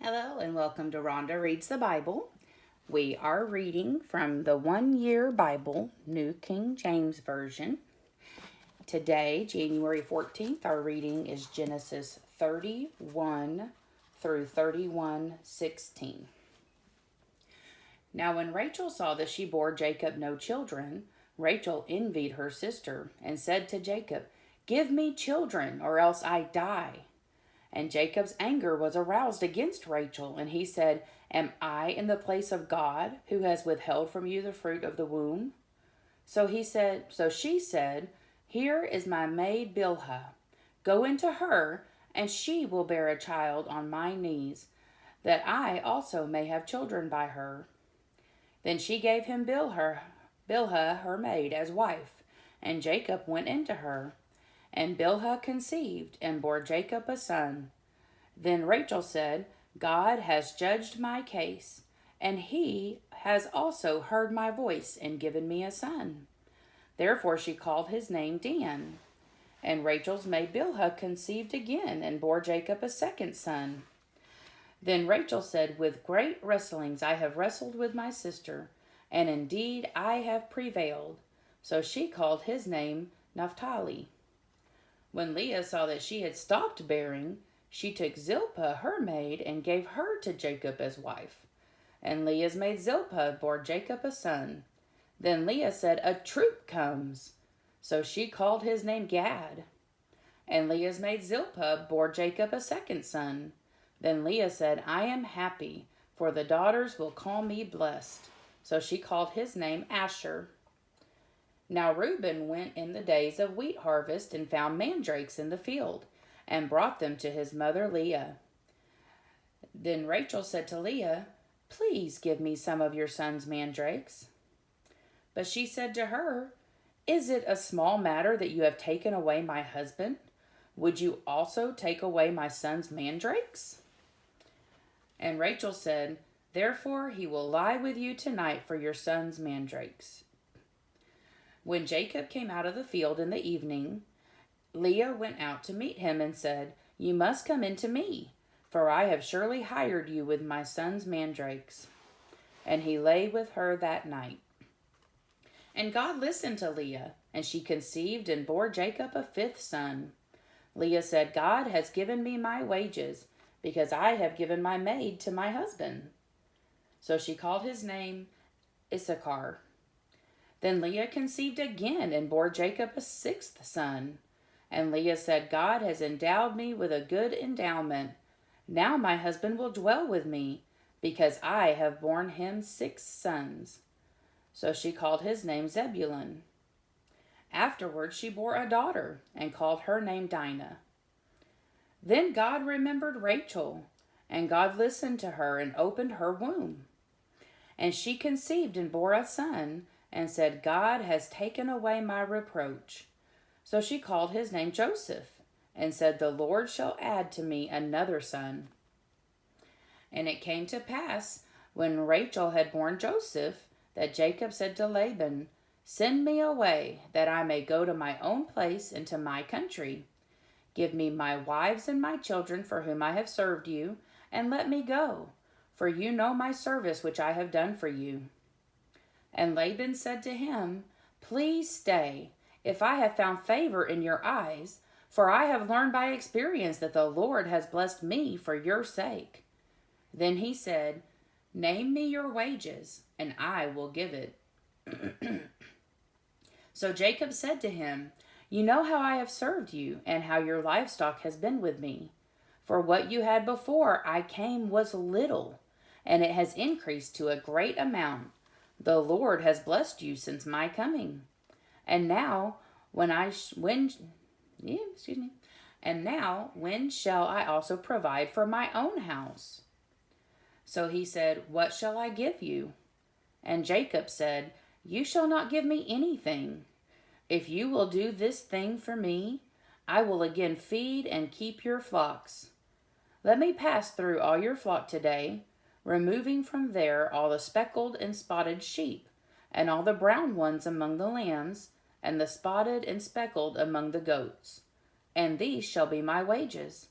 Hello and welcome to Rhonda Reads the Bible. We are reading from the One Year Bible, New King James Version. Today, January 14th, our reading is Genesis 31 through 31:16. Now when Rachel saw that she bore Jacob no children, Rachel envied her sister and said to Jacob, "Give me children, or else I die." And Jacob's anger was aroused against Rachel, and he said, "Am I in the place of God, who has withheld from you the fruit of the womb?" So she said, "Here is my maid Bilhah. Go into her, and she will bear a child on my knees, that I also may have children by her." Then she gave him Bilhah her maid as wife, and Jacob went into her. And Bilhah conceived and bore Jacob a son. Then Rachel said, "God has judged my case, and he has also heard my voice and given me a son." Therefore she called his name Dan. And Rachel's maid Bilhah conceived again and bore Jacob a second son. Then Rachel said, "With great wrestlings I have wrestled with my sister, and indeed I have prevailed." So she called his name Naphtali. When Leah saw that she had stopped bearing, she took Zilpah her maid and gave her to Jacob as wife. And Leah's maid Zilpah bore Jacob a son. Then Leah said, "A troop comes." So she called his name Gad. And Leah's maid Zilpah bore Jacob a second son. Then Leah said, "I am happy, for the daughters will call me blessed." So she called his name Asher. Now Reuben went in the days of wheat harvest and found mandrakes in the field, and brought them to his mother Leah. Then Rachel said to Leah, "Please give me some of your son's mandrakes." But she said to her, "Is it a small matter that you have taken away my husband? Would you also take away my son's mandrakes?" And Rachel said, "Therefore he will lie with you tonight for your son's mandrakes." When Jacob came out of the field in the evening, Leah went out to meet him and said, "You must come in to me, for I have surely hired you with my son's mandrakes." And he lay with her that night. And God listened to Leah, and she conceived and bore Jacob a fifth son. Leah said, "God has given me my wages, because I have given my maid to my husband." So she called his name Issachar. Then Leah conceived again and bore Jacob a sixth son. And Leah said, "God has endowed me with a good endowment. Now my husband will dwell with me, because I have borne him 6 sons." So she called his name Zebulun. Afterward she bore a daughter, and called her name Dinah. Then God remembered Rachel, and God listened to her and opened her womb. And she conceived and bore a son, and said, "God has taken away my reproach." So she called his name Joseph, and said, "The Lord shall add to me another son." And it came to pass, when Rachel had borne Joseph, that Jacob said to Laban, "Send me away, that I may go to my own place and to my country. Give me my wives and my children for whom I have served you, and let me go, for you know my service which I have done for you." And Laban said to him, "Please stay, if I have found favor in your eyes, for I have learned by experience that the Lord has blessed me for your sake." Then he said, "Name me your wages, and I will give it." So Jacob said to him, "You know how I have served you, and how your livestock has been with me. For what you had before I came was little, and it has increased to a great amount. The Lord has blessed you since my coming. And now, when shall I also provide for my own house?" So he said, "What shall I give you?" And Jacob said, "You shall not give me anything. If you will do this thing for me, I will again feed and keep your flocks. Let me pass through all your flock today, removing from there all the speckled and spotted sheep, and all the brown ones among the lambs, and the spotted and speckled among the goats. And these shall be my wages."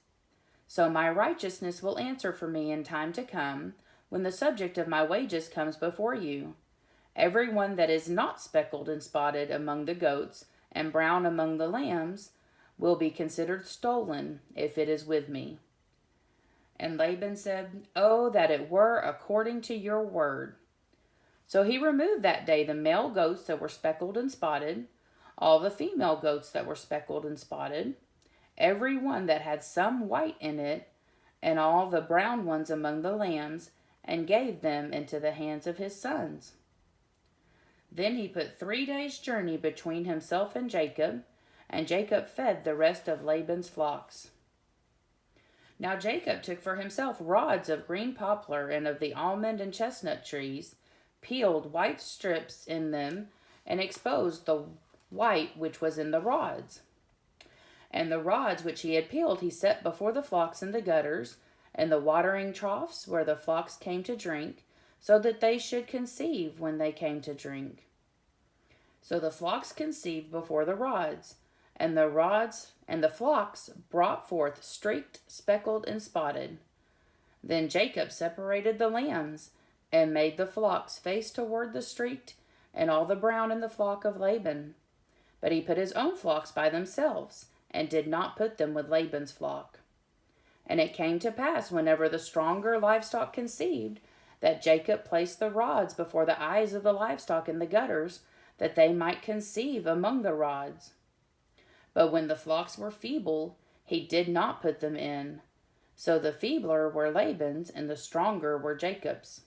So my righteousness will answer for me in time to come, when the subject of my wages comes before you. Every one that is not speckled and spotted among the goats, and brown among the lambs, will be considered stolen, if it is with me. And Laban said, Oh, that it were according to your word. So he removed that day the male goats that were speckled and spotted, all the female goats that were speckled and spotted, every one that had some white in it, and all the brown ones among the lambs, and gave them into the hands of his sons. Then he put 3 days' journey between himself and Jacob fed the rest of Laban's flocks. Now Jacob took for himself rods of green poplar and of the almond and chestnut trees, peeled white strips in them, and exposed the white which was in the rods. And the rods which he had peeled he set before the flocks in the gutters, and the watering troughs where the flocks came to drink, so that they should conceive when they came to drink. So the flocks conceived before the rods, and the flocks brought forth streaked, speckled, and spotted. Then Jacob separated the lambs, and made the flocks face toward the streaked, and all the brown in the flock of Laban. But he put his own flocks by themselves, and did not put them with Laban's flock. And it came to pass, whenever the stronger livestock conceived, that Jacob placed the rods before the eyes of the livestock in the gutters, that they might conceive among the rods. But when the flocks were feeble, he did not put them in. So the feebler were Laban's, and the stronger were Jacob's.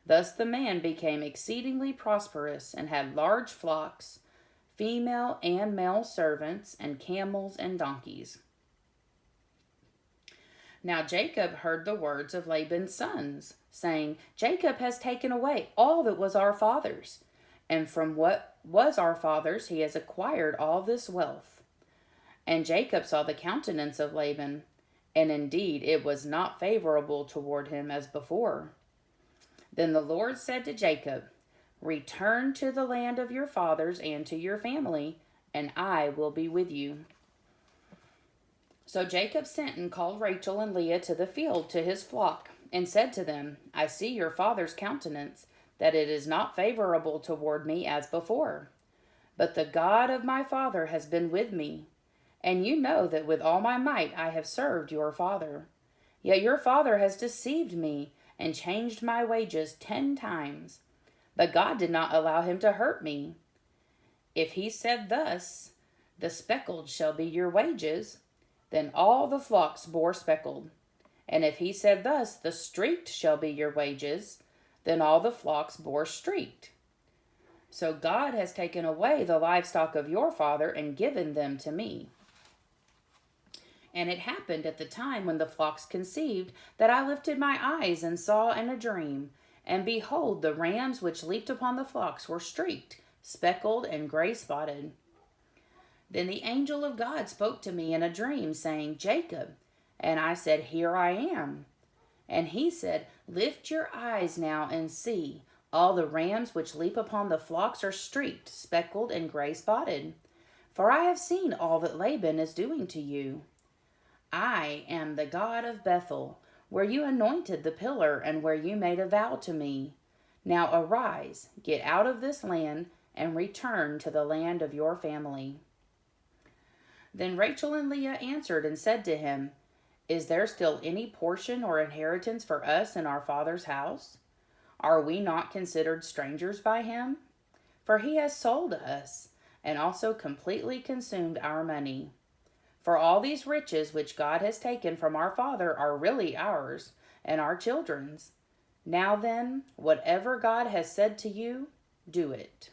Thus the man became exceedingly prosperous, and had large flocks, female and male servants, and camels and donkeys. Now Jacob heard the words of Laban's sons, saying, Jacob has taken away all that was our father's, and from what was our father's he has acquired all this wealth. And Jacob saw the countenance of Laban, and indeed it was not favorable toward him as before. Then the Lord said to Jacob, Return to the land of your fathers and to your family, and I will be with you. So Jacob sent and called Rachel and Leah to the field to his flock, and said to them, I see your father's countenance, that it is not favorable toward me as before. But the God of my father has been with me, and you know that with all my might I have served your father. Yet your father has deceived me, and changed my wages 10 times. But God did not allow him to hurt me. If he said thus, The speckled shall be your wages, then all the flocks bore speckled. And if he said thus, The streaked shall be your wages, then all the flocks bore streaked. So God has taken away the livestock of your father and given them to me. And it happened at the time when the flocks conceived, that I lifted my eyes and saw in a dream, and behold, the rams which leaped upon the flocks were streaked, speckled, and gray spotted. Then the angel of God spoke to me in a dream, saying, Jacob. And I said, Here I am. And he said, Lift your eyes now and see. All the rams which leap upon the flocks are streaked, speckled, and gray spotted. For I have seen all that Laban is doing to you. I am the God of Bethel, where you anointed the pillar, and where you made a vow to me. Now arise, get out of this land, and return to the land of your family. Then Rachel and Leah answered and said to him, Is there still any portion or inheritance for us in our father's house? Are we not considered strangers by him? For he has sold us, and also completely consumed our money. For all these riches which God has taken from our father are really ours, and our children's. Now then, whatever God has said to you, do it.